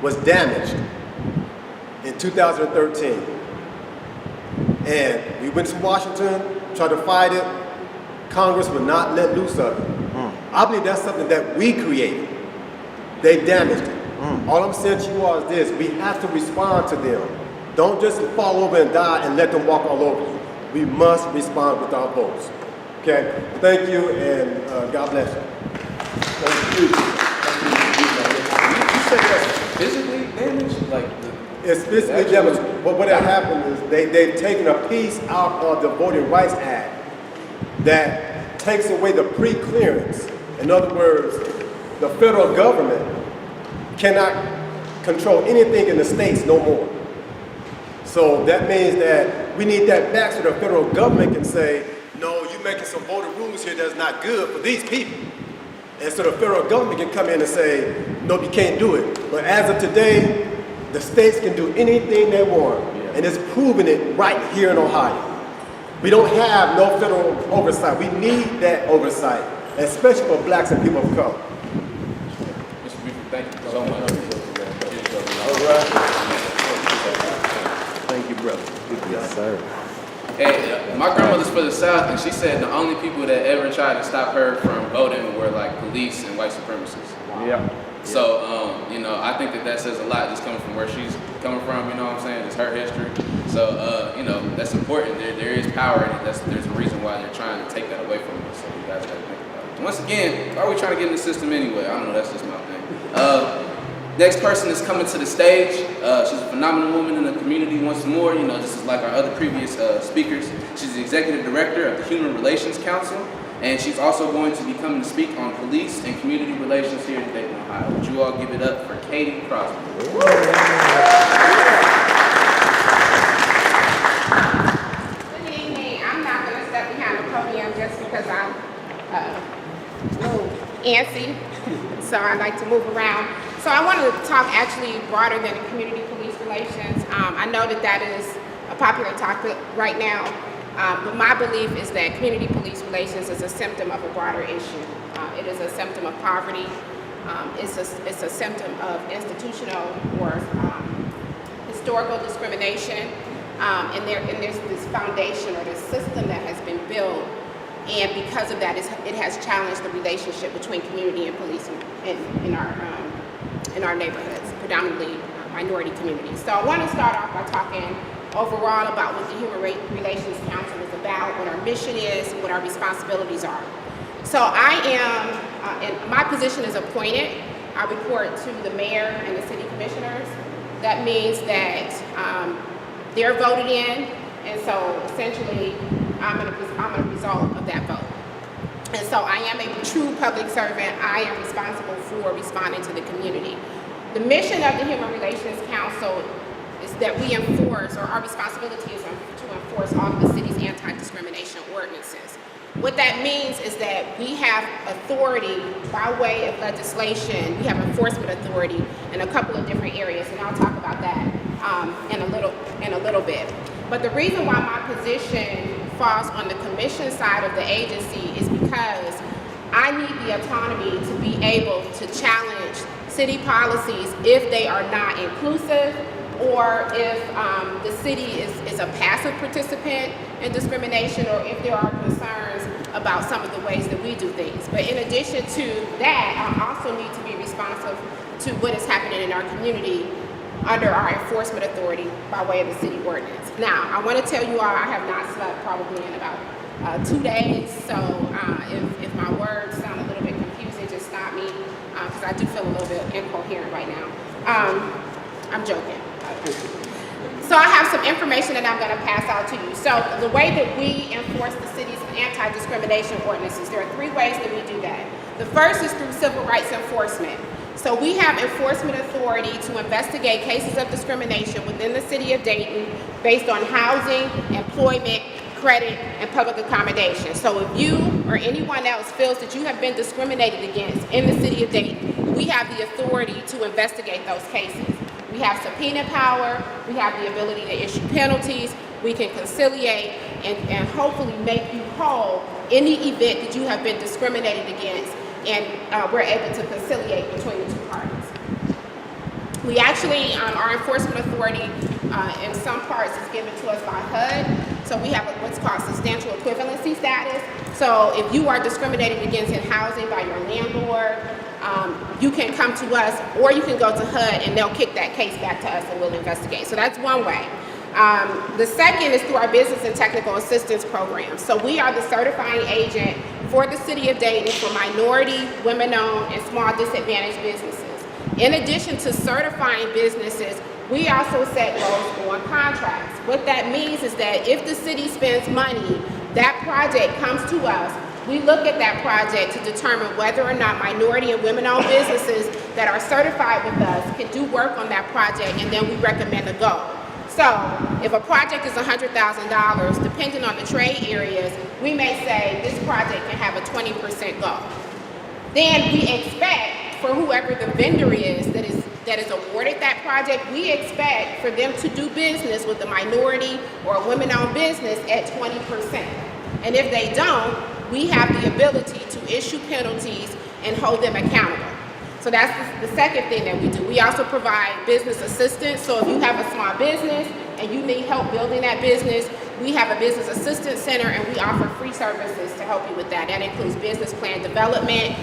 was damaged in 2013. And we went to Washington, tried to fight it. Congress would not let loose of it. I believe that's something that we created. They damaged it. All I'm saying to you all is this: we have to respond to them. Don't just fall over and die and let them walk all over you. We must respond with our votes. Okay? Thank you, and God bless you. Thank you. You said that's physically damaged? Like it's physically damaged. But what had happened is they've taken a piece out of the Voting Rights Act that takes away the pre-clearance. In other words, the federal government cannot control anything in the states no more. So that means that we need that back so the federal government can say, no, you're making some voter rules here that's not good for these people. And so the federal government can come in and say, no, you can't do it. But as of today, the states can do anything they want. And it's proving it right here in Ohio. We don't have no federal oversight. We need that oversight, especially for blacks and people of color. Mr. Buford, thank you so much. All right. Thank you, brother. Yes, sir. Hey, my grandmother's from the South, and she said the only people that ever tried to stop her from voting were like police and white supremacists. Yeah. So, you know, I think that says a lot just coming from where she's coming from, you know what I'm saying? It's her history. So, you know, that's important. There is power in it. There's a reason why they're trying to take that away from us. So you guys got to think about it. Once again, why are we trying to get in the system anyway? I don't know. That's just my thing. Next person is coming to the stage. She's a phenomenal woman in the community once more. You know, just like our other previous speakers. She's the executive director of the Human Relations Council. And she's also going to be coming to speak on police and community relations here in Dayton, Ohio. Would you all give it up for Katie Crosby? Good evening. I'm not going to step behind the podium just because I'm a little antsy, so I like to move around. So I want to talk actually broader than community police relations. I know that is a popular topic right now. But my belief is that community police relations is a symptom of a broader issue. It is a symptom of poverty. It's a symptom of institutional or historical discrimination. And there's this foundation or this system that has been built. And because of that, it has challenged the relationship between community and police in our neighborhoods, predominantly minority communities. So I want to start off by talking overall about what the Human Relations Council is about, what our mission is, and what our responsibilities are. So I am, and my position is appointed. I report to the mayor and the city commissioners. That means that they're voted in, and so essentially I'm a result of that vote. And so I am a true public servant. I am responsible for responding to the community. The mission of the Human Relations Council is that we enforce, or our responsibility is to enforce all of the city's anti-discrimination ordinances. What that means is that we have authority by way of legislation. We have enforcement authority in a couple of different areas, and I'll talk about that in a little bit. But the reason why my position falls on the commission side of the agency is because I need the autonomy to be able to challenge city policies if they are not inclusive, or if the city is a passive participant in discrimination, or if there are concerns about some of the ways that we do things. But in addition to that, I also need to be responsive to what is happening in our community under our enforcement authority by way of the city ordinance. Now, I want to tell you all, I have not slept probably in about 2 days, so if my words sound a little bit confusing, just stop me, because I do feel a little bit incoherent right now. I'm joking. So I have some information that I'm going to pass out to you. So the way that we enforce the city's anti-discrimination ordinances, there are 3 ways that we do that. The first is through civil rights enforcement. So we have enforcement authority to investigate cases of discrimination within the city of Dayton based on housing, employment, credit, and public accommodation. So if you or anyone else feels that you have been discriminated against in the city of Dayton, we have the authority to investigate those cases. We have subpoena power, we have the ability to issue penalties, we can conciliate and hopefully make you whole in the event that you have been discriminated against, and we're able to conciliate between the 2 parties. We actually, our enforcement authority in some parts is given to us by HUD. So we have what's called substantial equivalency status. So if you are discriminated against in housing by your landlord, you can come to us, or you can go to HUD and they'll kick that case back to us and we'll investigate. So that's one way. The second is through our business and technical assistance program. So we are the certifying agent for the city of Dayton for minority, women-owned, and small disadvantaged businesses. In addition to certifying businesses, we also set goals on contracts. What that means is that if the city spends money, that project comes to us. We look at that project to determine whether or not minority and women-owned businesses that are certified with us can do work on that project, and then we recommend a goal. So if a project is $100,000, depending on the trade areas, we may say this project can have a 20% goal. Then we expect for whoever the vendor is that is awarded that project, we expect for them to do business with a minority or a women-owned business at 20%. And if they don't, we have the ability to issue penalties and hold them accountable. So that's the second thing that we do. We also provide business assistance. So if you have a small business and you need help building that business, we have a business assistance center and we offer free services to help you with that. That includes business plan development,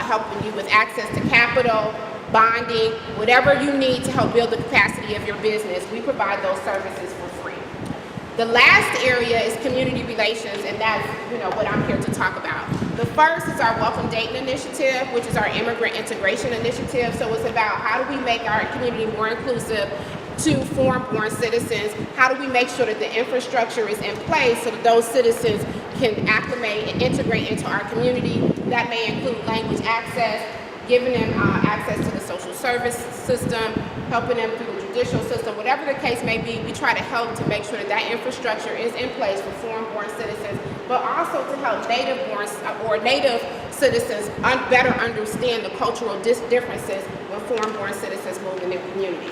helping you with access to capital, bonding, whatever you need to help build the capacity of your business. We provide those services for free. The last area is community relations, and that's what I'm here to talk about. The first is our Welcome Dayton initiative, which is our immigrant integration initiative. So it's about how do we make our community more inclusive to foreign-born citizens? How do we make sure that the infrastructure is in place so that those citizens can acclimate and integrate into our community? That may include language access, giving them access to the social service system, helping them through the judicial system, whatever the case may be. We try to help to make sure that that infrastructure is in place for foreign-born citizens, but also to help native-born or native citizens better understand the cultural differences when foreign-born citizens move in their community.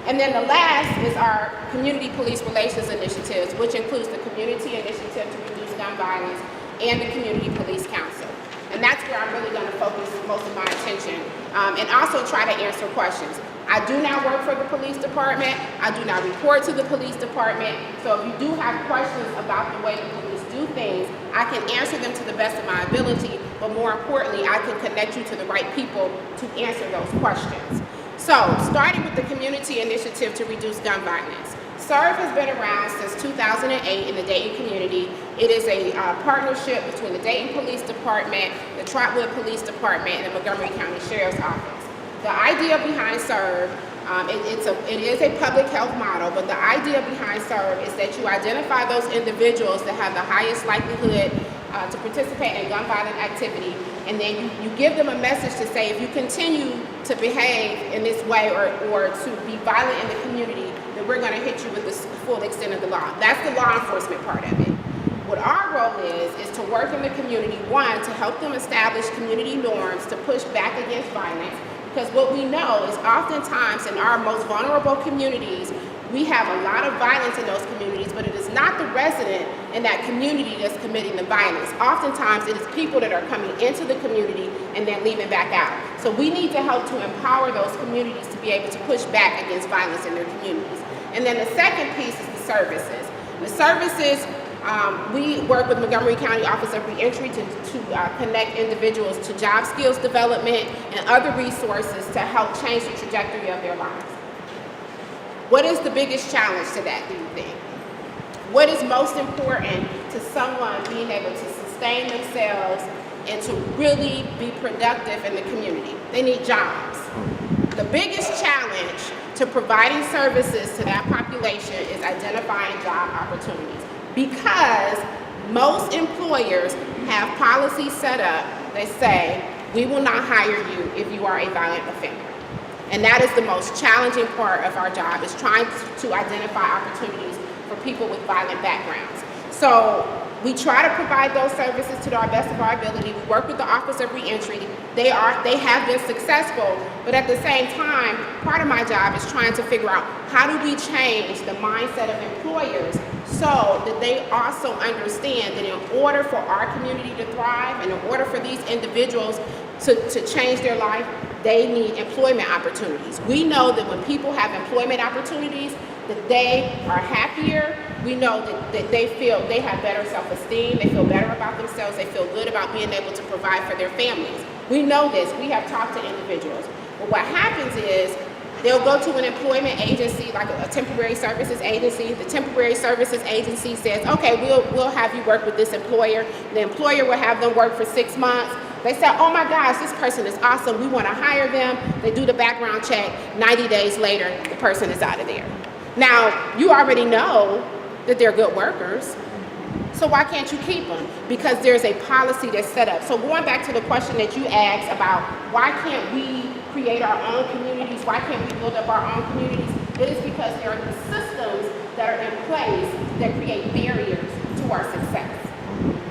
And then the last is our community police relations initiatives, which includes the Community Initiative to Reduce Gun Violence and the Community Police Council. And that's where I'm really going to focus most of my attention, and also try to answer questions. I do not work for the police department. I do not report to the police department. So if you do have questions about the way the police do things, I can answer them to the best of my ability, but more importantly, I can connect you to the right people to answer those questions. So starting with the Community Initiative to Reduce Gun Violence. SERVE has been around since 2008 in the Dayton community. It is a partnership between the Dayton Police Department, the Trotwood Police Department, and the Montgomery County Sheriff's Office. The idea behind SERVE, it is a public health model, but the idea behind SERVE is that you identify those individuals that have the highest likelihood to participate in gun violent activity, and then you give them a message to say, if you continue to behave in this way or to be violent in the community, then we're going to hit you with the full extent of the law. That's the law enforcement part of it. What our role is to work in the community, one, to help them establish community norms to push back against violence, because what we know is oftentimes in our most vulnerable communities, we have a lot of violence in those communities, but it is not the resident in that community that's committing the violence. Oftentimes it is people that are coming into the community and then leaving back out. So we need to help to empower those communities to be able to push back against violence in their communities. And then the second piece is the services. The services, we work with Montgomery County Office of Reentry to connect individuals to job skills development and other resources to help change the trajectory of their lives. What is the biggest challenge to that, do you think? What is most important to someone being able to sustain themselves and to really be productive in the community? They need jobs. The biggest challenge to providing services to that population is identifying job opportunities, because most employers have policies set up that say, we will not hire you if you are a violent offender. And that is the most challenging part of our job, is trying to identify opportunities for people with violent backgrounds. So we try to provide those services to the best of our ability. We work with the Office of Reentry. They have been successful, but at the same time, part of my job is trying to figure out how do we change the mindset of employers so that they also understand that in order for our community to thrive and in order for these individuals to change their life, they need employment opportunities. We know that when people have employment opportunities, that they are happier. We know that they feel they have better self-esteem, they feel better about themselves, they feel good about being able to provide for their families. We know this, we have talked to individuals. But what happens is, they'll go to an employment agency, like a temporary services agency. The temporary services agency says, okay, we'll have you work with this employer. The employer will have them work for 6 months. They say, oh my gosh, this person is awesome, we want to hire them. They do the background check, 90 days later, the person is out of there. Now, you already know that they're good workers, so why can't you keep them? Because there's a policy that's set up. So going back to the question that you asked about why can't we create our own communities, why can't we build up our own communities, it is because there are these systems that are in place that create barriers to our success.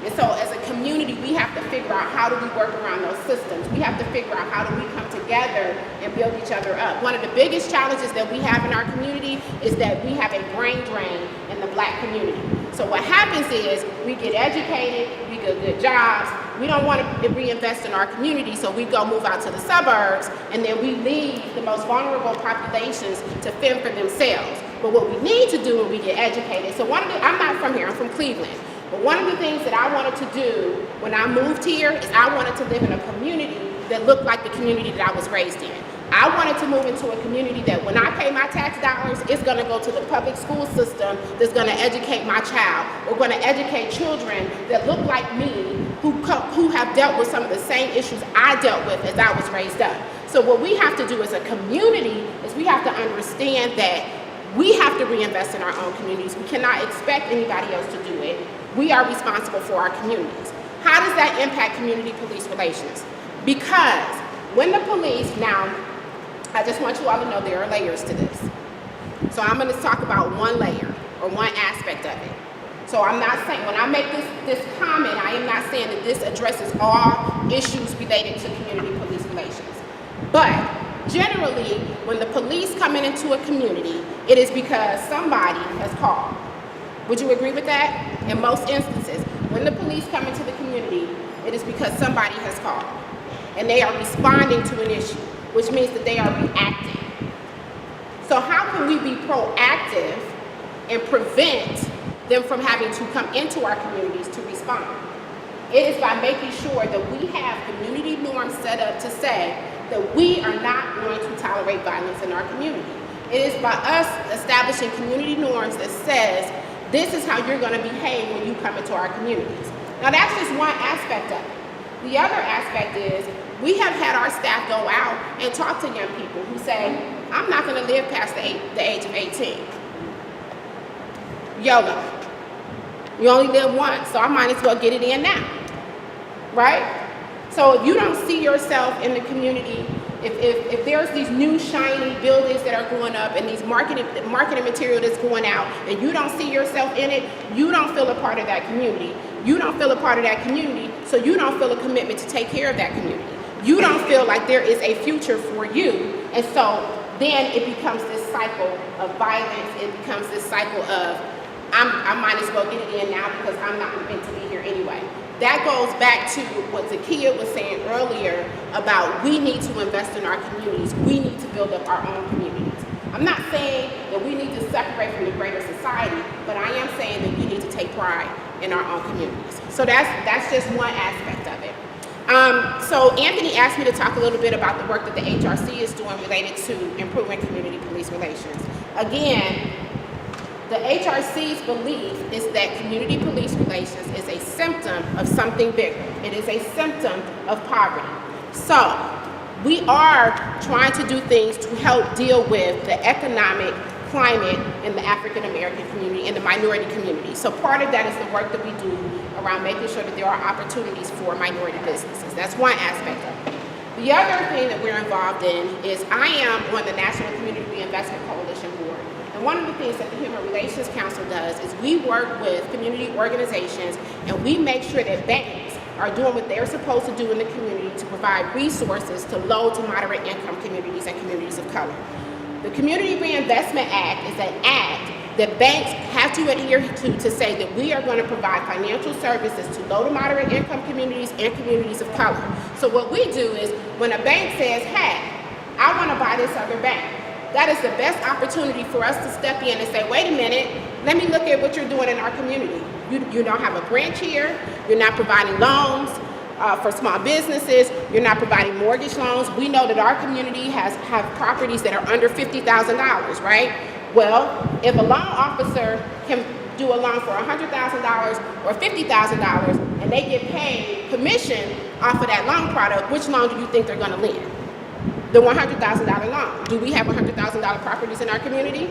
And so as a community, we have to figure out how do we work around those systems. We have to figure out how do we come together and build each other up. One of the biggest challenges that we have in our community is that we have a brain drain in the Black community. So what happens is we get educated, we get good jobs, we don't want to reinvest in our community, so we go move out to the suburbs, and then we leave the most vulnerable populations to fend for themselves. But what we need to do when we get educated, so I'm not from here, I'm from Cleveland. But one of the things that I wanted to do when I moved here is I wanted to live in a community that looked like the community that I was raised in. I wanted to move into a community that when I pay my tax dollars, it's going to go to the public school system that's going to educate my child. We're going to educate children that look like me who have dealt with some of the same issues I dealt with as I was raised up. So what we have to do as a community is we have to understand that we have to reinvest in our own communities. We cannot expect anybody else to do it. We are responsible for our communities. How does that impact community-police relations? Because when the police, now, I just want you all to know there are layers to this. So I'm going to talk about one layer or one aspect of it. So I'm not saying, when I make this comment, I am not saying that this addresses all issues related to community police relations. But generally, when the police come into a community, it is because somebody has called. Would you agree with that? In most instances, when the police come into the community, it is because somebody has called. And they are responding to an issue, which means that they are reacting. So how can we be proactive and prevent them from having to come into our communities to respond? It is by making sure that we have community norms set up to say that we are not going to tolerate violence in our community. It is by us establishing community norms that says, this is how you're going to behave when you come into our communities. Now that's just one aspect of it. The other aspect is we have had our staff go out and talk to young people who say, I'm not going to live past the age of 18. YOLO. You only live once, so I might as well get it in now. Right? So if you don't see yourself in the community, if there's these new shiny buildings that are going up and these marketing material that's going out and you don't see yourself in it, you don't feel a part of that community. You don't feel a part of that community, so you don't feel a commitment to take care of that community. You don't feel like there is a future for you, and so then it becomes this cycle of violence. It becomes this cycle of, I might as well get it in now because I'm not meant to be here anyway. That goes back to what Zakiya was saying earlier about we need to invest in our communities. We need to build up our own communities. I'm not saying that we need to separate from the greater society, but I am saying that we need to take pride in our own communities. So that's just one aspect of it. So Anthony asked me to talk a little bit about the work that the HRC is doing related to improving community police relations. Again, the HRC's belief is that community police relations is a symptom of something bigger. It is a symptom of poverty. So we are trying to do things to help deal with the economic climate in the African American community and the minority community. So part of that is the work that we do around making sure that there are opportunities for minority businesses. That's one aspect of it. The other thing that we're involved in is I am on the National Community Reinvestment Coalition Board. And one of the things that the Human Relations Council does is we work with community organizations and we make sure that banks are doing what they're supposed to do in the community to provide resources to low to moderate income communities and communities of color. The Community Reinvestment Act is an act that banks have to adhere to say that we are going to provide financial services to low to moderate income communities and communities of color. So what we do is when a bank says, hey, I want to buy this other bank, that is the best opportunity for us to step in and say, wait a minute, let me look at what you're doing in our community. You don't have a branch here, you're not providing loans for small businesses, you're not providing mortgage loans. We know that our community have properties that are under $50,000, right? Well, if a loan officer can do a loan for $100,000 or $50,000 and they get paid commission off of that loan product, which loan do you think they're gonna lend? The $100,000 loan. Do we have $100,000 properties in our community?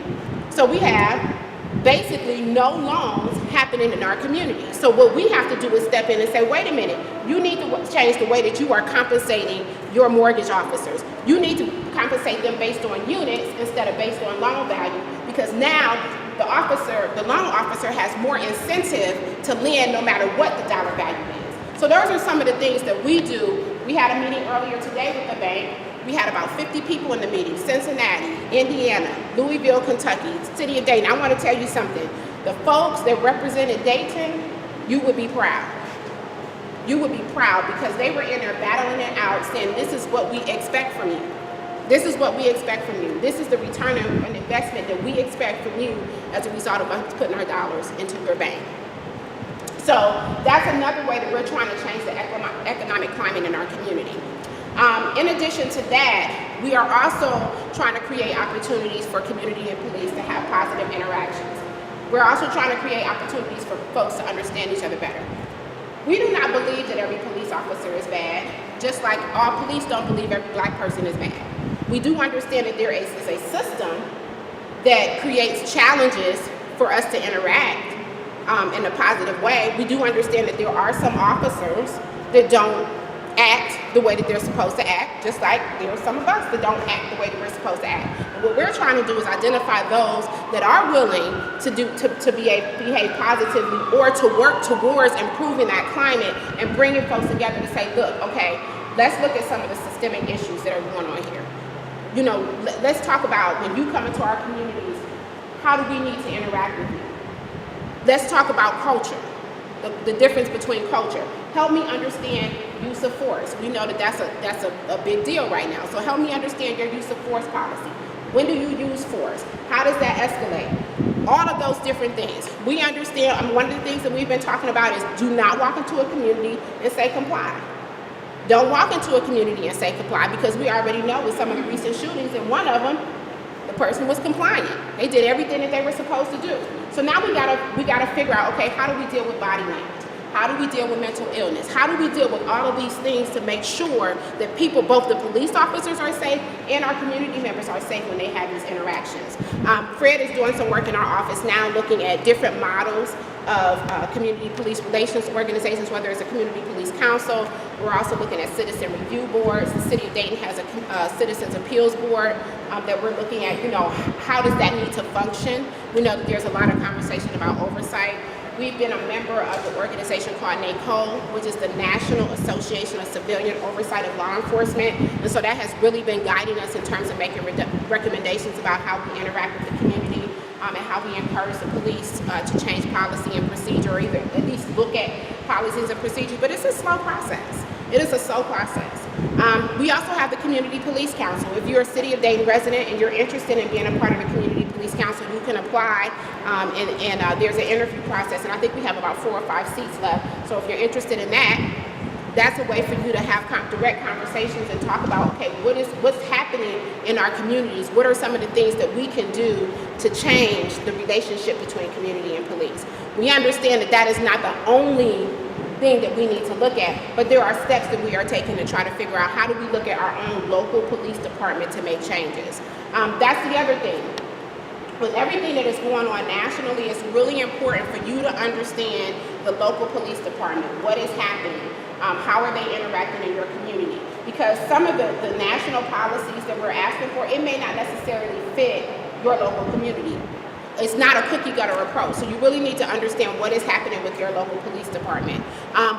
So we have basically no loans happening in our community. So what we have to do is step in and say, wait a minute, you need to change the way that you are compensating your mortgage officers. You need to compensate them based on units instead of based on loan value, because now the loan officer has more incentive to lend no matter what the dollar value is. So those are some of the things that we do. We had a meeting earlier today with the bank. We had about 50 people in the meeting: Cincinnati, Indiana, Louisville, Kentucky, City of Dayton. I want to tell you something. The folks that represented Dayton, you would be proud. You would be proud because they were in there battling it out, saying this is what we expect from you. This is what we expect from you. This is the return on investment that we expect from you as a result of us putting our dollars into your bank. So that's another way that we're trying to change the economic climate in our community. In addition to that, we are also trying to create opportunities for community and police to have positive interactions. We're also trying to create opportunities for folks to understand each other better. We do not believe that every police officer is bad, just like all police don't believe every black person is bad. We do understand that there is a system that creates challenges for us to interact in a positive way. We do understand that there are some officers that don't act the way that they're supposed to act, just like there are some of us that don't act the way that we're supposed to act. And what we're trying to do is identify those that are willing to behave positively or to work towards improving that climate and bringing folks together to say, look, okay, let's look at some of the systemic issues that are going on here. You know, let's talk about when you come into our communities, how do we need to interact with you? Let's talk about culture, the difference between culture. Help me understand use of force. We know that that's a big deal right now. So help me understand your use of force policy. When do you use force? How does that escalate? All of those different things. We understand, one of the things that we've been talking about is do not walk into a community and say comply. Don't walk into a community and say comply, because we already know with some of the recent shootings, and one of them, the person was compliant. They did everything that they were supposed to do. So now we gotta figure out, okay, how do we deal with body language? How do we deal with mental illness? How do we deal with all of these things to make sure that people, both the police officers are safe and our community members are safe when they have these interactions? Fred is doing some work in our office now looking at different models of community police relations organizations, whether it's a community police council. We're also looking at citizen review boards. The City of Dayton has a citizens appeals board that we're looking at, you know, how does that need to function? We know that there's a lot of conversation about oversight. We've been a member of the organization called NACO, which is the National Association of Civilian Oversight of Law Enforcement. And so that has really been guiding us in terms of making recommendations about how we interact with the community and how we encourage the police to change policy and procedure, or either at least look at policies and procedures. But it's a slow process. It is a slow process. We also have the Community Police Council. If you're a City of Dayton resident and you're interested in being a part of the Community Police Council, you can apply, and there's an interview process, and I think we have about 4 or 5 seats left. So if you're interested in that, that's a way for you to have direct conversations and talk about, okay, what's happening in our communities? What are some of the things that we can do to change the relationship between community and police? We understand that that is not the only thing that we need to look at, but there are steps that we are taking to try to figure out how do we look at our own local police department to make changes. That's the other thing. With everything that is going on nationally, it's really important for you to understand the local police department, what is happening, how are they interacting in your community. Because some of the national policies that we're asking for, it may not necessarily fit your local community. It's not a cookie cutter approach. So you really need to understand what is happening with your local police department.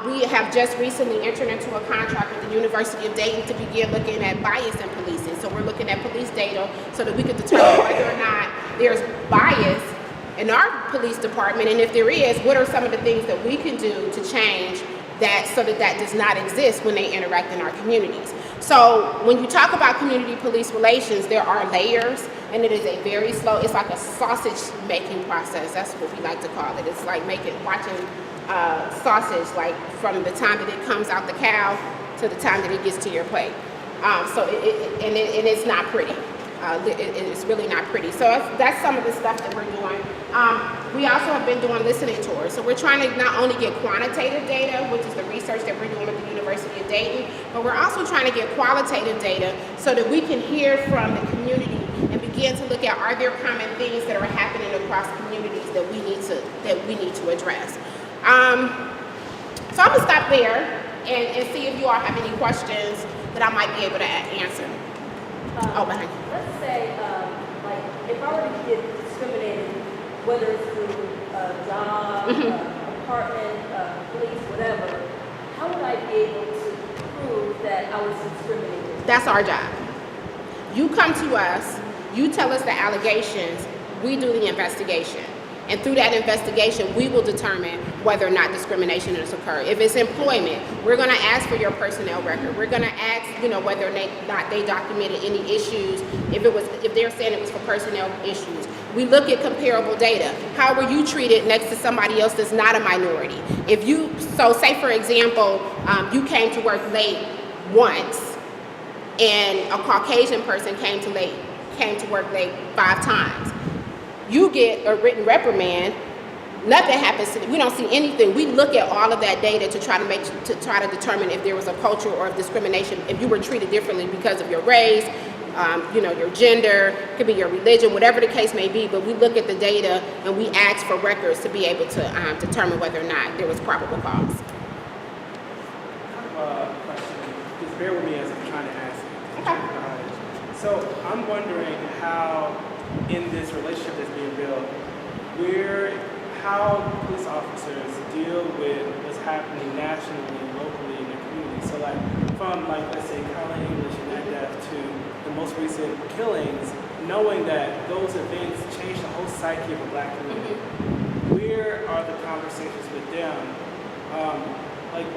We have just recently entered into a contract with the University of Dayton to begin looking at bias in policing. So we're looking at police data so that we can determine whether or not there's bias in our police department? And if there is, what are some of the things that we can do to change that so that that does not exist when they interact in our communities? So when you talk about community police relations, there are layers, and it is a very slow, it's like a sausage making process. That's what we like to call it. It's like watching sausage, like from the time that it comes out the cow to the time that it gets to your plate. So it's not pretty. It's really not pretty. So that's some of the stuff that we're doing. We also have been doing listening tours. So we're trying to not only get quantitative data, which is the research that we're doing at the University of Dayton, but we're also trying to get qualitative data so that we can hear from the community and begin to look at, are there common things that are happening across communities that we need to address. So I'm gonna stop there and see if you all have any questions that I might be able to answer. Behind you. Let's say, like, if I were to get discriminated, whether it's through a job, apartment, police, whatever, how would I be able to prove that I was discriminated? That's our job. You come to us, you tell us the allegations, we do the investigation. And through that investigation, we will determine whether or not discrimination has occurred. If it's employment, we're gonna ask for your personnel record. We're gonna ask, whether or not they documented any issues. If they're saying it was for personnel issues. We look at comparable data. How were you treated next to somebody else that's not a minority? Say for example, you came to work late once, and a Caucasian person came to work late 5 times. You get a written reprimand, nothing happens to you. We don't see anything. We look at all of that data to try to determine if there was a culture or of discrimination, if you were treated differently because of your race, your gender, could be your religion, whatever the case may be. But we look at the data and we ask for records to be able to determine whether or not there was probable cause. I have a question. Just bear with me as I'm trying to ask it. Okay. So I'm wondering how, in this relationship that's being built, how police officers deal with what's happening nationally and locally in their community. So from let's say Colin English and that death to the most recent killings, knowing that those events change the whole psyche of a black community. Where are the conversations with them?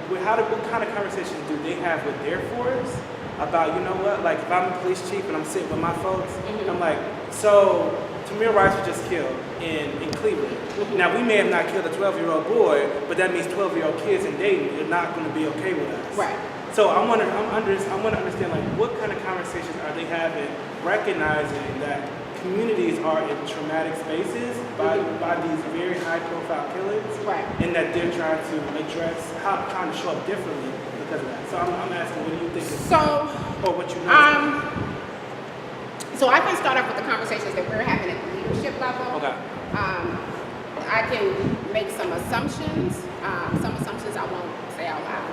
What kind of conversations do they have with their force about, if I'm a police chief and I'm sitting with my folks, I'm like, so Tamir Rice was just killed in Cleveland. Now, we may have not killed a 12-year-old boy, but that means 12-year-old kids in Dayton are not going to be okay with us. Right. So I want to understand, what kind of conversations are they having, recognizing that communities are in traumatic spaces by these very high-profile killings, right, and that they're trying to address, trying to show up differently because of that. So I'm asking, what do you think is or what you know? So I can start off with the conversations that we're having at the leadership level. Okay. I can make some assumptions I won't say out loud.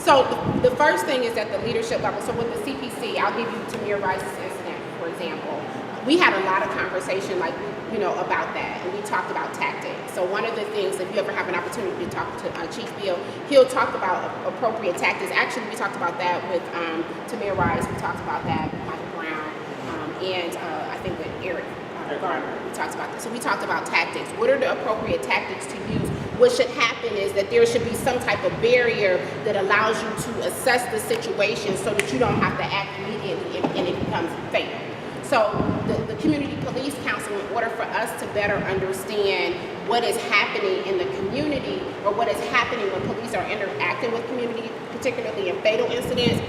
So the first thing is at the leadership level. So with the CPC, I'll give you Tamir Rice's incident, for example. We had a lot of conversation about that, and we talked about tactics. So one of the things, if you ever have an opportunity to talk to Chief Bill, he'll talk about appropriate tactics. Actually, we talked about that with Tamir Rice. We talked about that with Michael Brown, and I think with Eric Garner. We talked about this. So we talked about tactics. What are the appropriate tactics to use? What should happen is that there should be some type of barrier that allows you to assess the situation so that you don't have to act immediately and it becomes fatal. So the Community Police Council, in order for us to better understand what is happening in the community or what is happening when police are interacting with community, particularly in fatal incidents,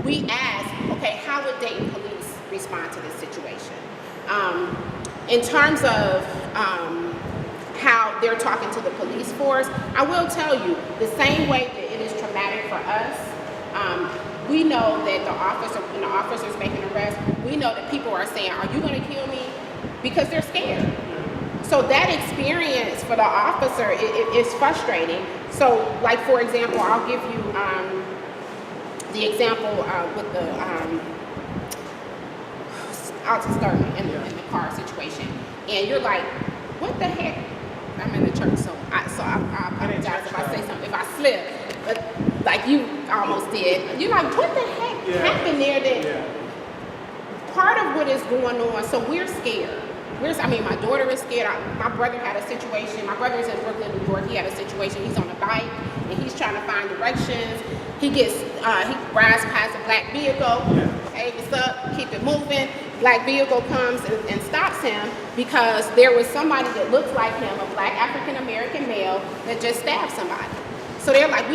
we ask, okay, how would Dayton Police respond to this situation? In terms of how they're talking to the police force, I will tell you, the same way that it is traumatic for us, we know that when the officer's making an arrest, we know that people are saying, are you going to kill me? Because they're scared. So that experience for the officer is frustrating. So, for example, I'll give you the example with the, I'll just start in the car situation. And you're like, what the heck? I'm in the church, so I apologize if I say something, if I slip. But like you almost did. You're like, what the heck happened there? part of what is going on, so we're scared. My daughter is scared. My brother had a situation. My brother is in Brooklyn, New York. He had a situation. He's on a bike and he's trying to find directions. He rides past a black vehicle. Hey, what's up? Keep it moving. Black vehicle comes and stops him because there was somebody that looked like him, a black African American male that just stabbed somebody. So they're like,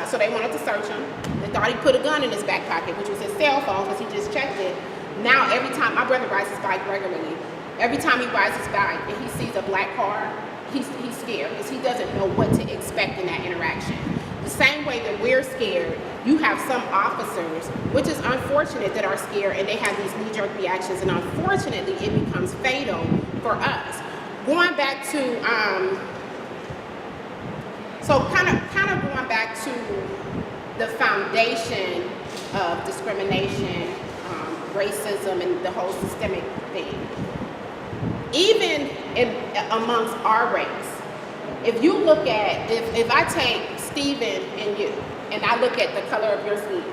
so they wanted to search him. They thought he put a gun in his back pocket, which was his cell phone because he just checked it. Now every time, my brother rides his bike regularly. Every time he rides his bike and he sees a black car, he's scared because he doesn't know what to expect in that interaction. The same way that we're scared, you have some officers, which is unfortunate, that are scared and they have these knee-jerk reactions, and unfortunately it becomes fatal for us. Going back to, kind of going back to the foundation of discrimination, racism, and the whole systemic thing. Even amongst our race, if you look at, if I take Stephen and you, and I look at the color of your skin,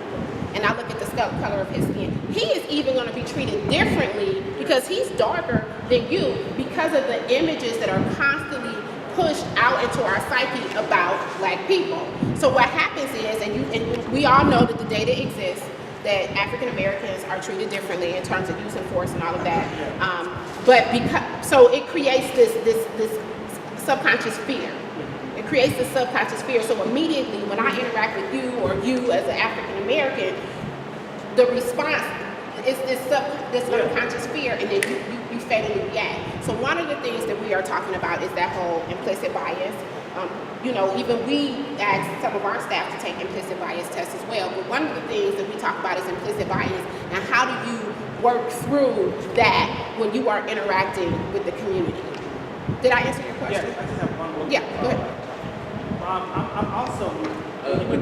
and I look at the color of his skin, he is even going to be treated differently because he's darker than you because of the images that are constantly pushed out into our psyche about black people. So what happens is, and we all know that the data exists, that African Americans are treated differently in terms of use of force and all of that. So it creates this subconscious fear. It creates this subconscious fear. So immediately when I interact with you or you as an African American, the response is this unconscious fear, and then you fatally react. So one of the things that we are talking about is that whole implicit bias. Even we ask some of our staff to take implicit bias tests as well. But one of the things that we talk about is implicit bias, and how do you work through that when you are interacting with the community. Did I answer your question? Yeah, I just have one more. Yeah, go ahead. I'm also. We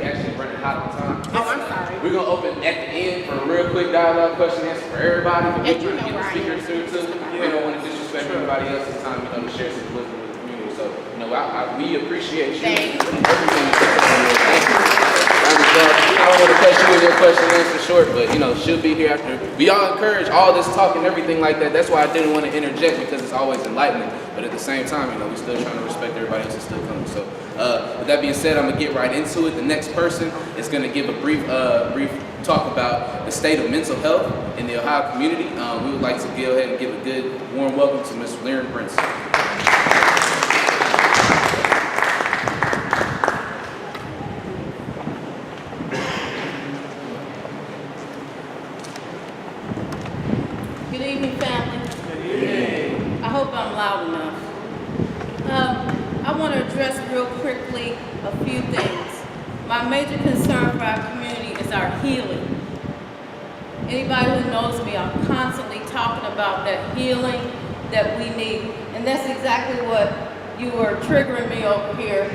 actually running hot on time. Oh, I'm sorry. We're gonna open at the end for a real quick dialogue, question and answer for everybody. But we're And you trying to know get the where I speakers am. soon too. We don't want to disrespect anybody else's time, to share some wisdom with the community. So, we appreciate you Thank you. and everything you said. Thank you. I don't want to cut you in your question and answer short, but she'll be here after. We all encourage all this talk and everything like that. That's why I didn't want to interject, because it's always enlightening. But at the same time, we still trying to respect everybody else that's still coming. So with that being said, I'm gonna get right into it. The next person is gonna give a brief talk about the state of mental health in the Ohio community. We would like to go ahead and give a good warm welcome to Ms. Lyrin Prince. Good evening, family. I hope I'm loud enough. I want to address real quickly a few things. My major concern for our community is our healing. Anybody who knows me, I'm constantly talking about that healing that we need. And that's exactly what you were triggering me over here.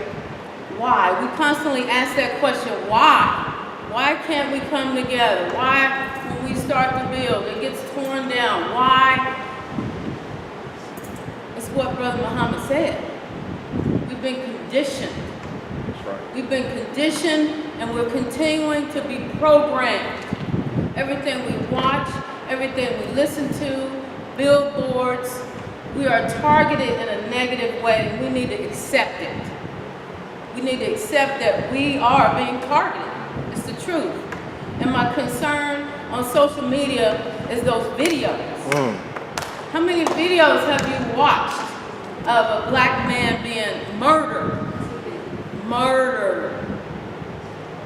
Why? We constantly ask that question, why? Why can't we come together? Why, when we start to build, it gets torn down? Why? It's what Brother Muhammad said. We've been conditioned. That's right. We've been conditioned, and we're continuing to be programmed. Everything we watch, everything we listen to, billboards, we are targeted in a negative way, and we need to accept it. We need to accept that we are being targeted. It's the truth. And my concern on social media is those videos. How many videos have you watched of a black man being murdered? Murdered.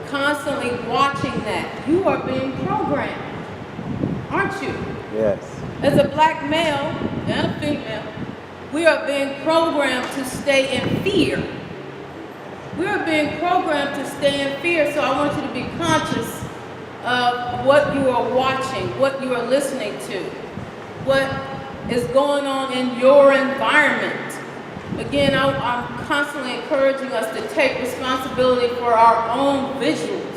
Constantly watching that. You are being programmed, aren't you? Yes. As a black male and a female, we are being programmed to stay in fear. We are being programmed to stay in fear, so I want you to be conscious of what you are watching, what you are listening to, what is going on in your environment. Again, I'm constantly encouraging us to take responsibility for our own visuals,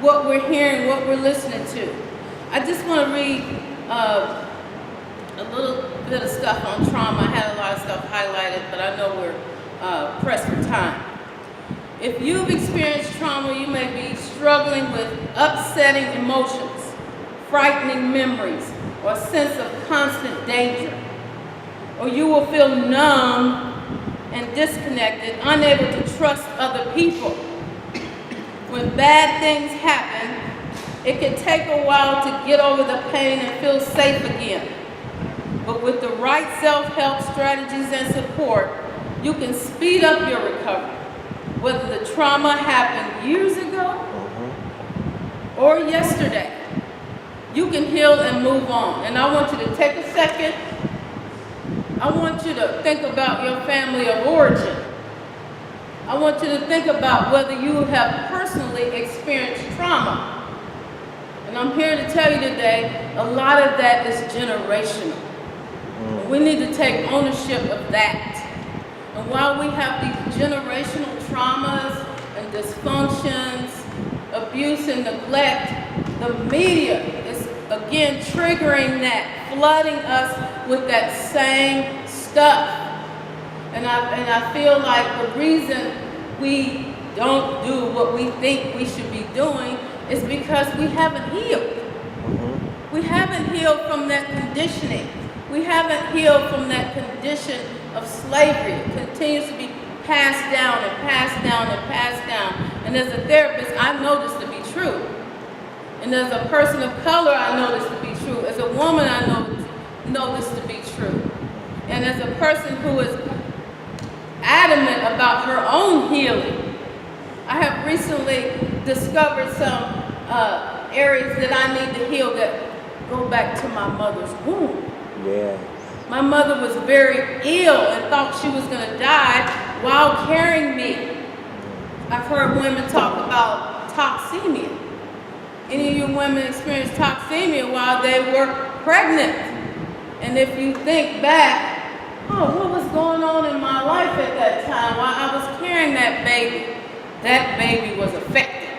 what we're hearing, what we're listening to. I just want to read a little bit of stuff on trauma. I had a lot of stuff highlighted, but I know we're pressed for time. If you've experienced trauma, you may be struggling with upsetting emotions. frightening memories or a sense of constant danger. Or you will feel numb and disconnected, unable to trust other people. When bad things happen, it can take a while to get over the pain and feel safe again. But with the right self-help strategies and support, you can speed up your recovery. Whether the trauma happened years ago or yesterday, you can heal and move on. And I want you to take a second. I want you to think about your family of origin. I want you to think about whether you have personally experienced trauma. And I'm here to tell you today, a lot of that is generational. We need to take ownership of that. And while we have these generational traumas and dysfunctions, abuse and neglect, the media is again triggering that, flooding us with that same stuff. And I feel like the reason we don't do what we think we should be doing is because we haven't healed. We haven't healed from that conditioning. We haven't healed from that condition of slavery. It continues to be passed down and passed down and passed down. And as a therapist, I know this to be true. And as a person of color, I know this to be true. As a woman, I know this to be true. And as a person who is adamant about her own healing, I have recently discovered some areas that I need to heal that go back to my mother's womb. Yeah. My mother was very ill and thought she was going to die while carrying me. I've heard women talk about toxemia. Any of you women experienced toxemia while they were pregnant. And if you think back, what was going on in my life at that time while I was carrying that baby was affected,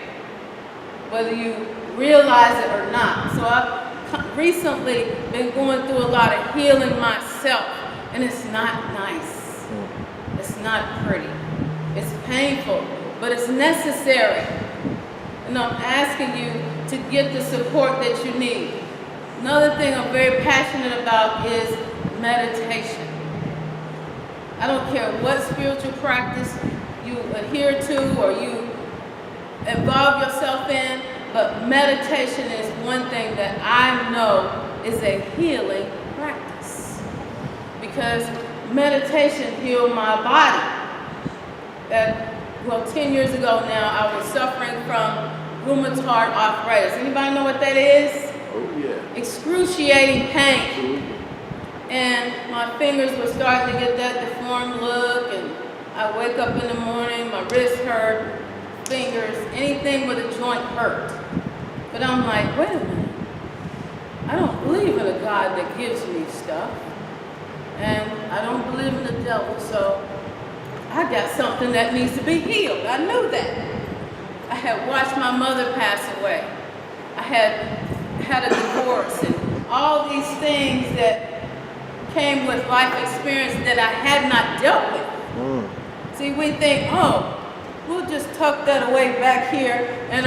whether you realize it or not. So I've recently been going through a lot of healing myself, and it's not nice. It's not pretty. It's painful, but it's necessary. And I'm asking you to get the support that you need. Another thing I'm very passionate about is meditation. I don't care what spiritual practice you adhere to or you involve yourself in, but meditation is one thing that I know is a healing practice. Because meditation healed my body. 10 years ago now, I was suffering from rheumatoid arthritis. Anybody know what that is? Oh, yeah. Excruciating pain. Absolutely. And my fingers were starting to get that deformed look, and I wake up in the morning, my wrist hurt, fingers, anything with a joint hurt. But I'm like, wait a minute. I don't believe in a God that gives me stuff. And I don't believe in the devil, so I got something that needs to be healed. I knew that. I had watched my mother pass away. I had a divorce and all these things that came with life experience that I had not dealt with. See, we think, we'll just tuck that away back here and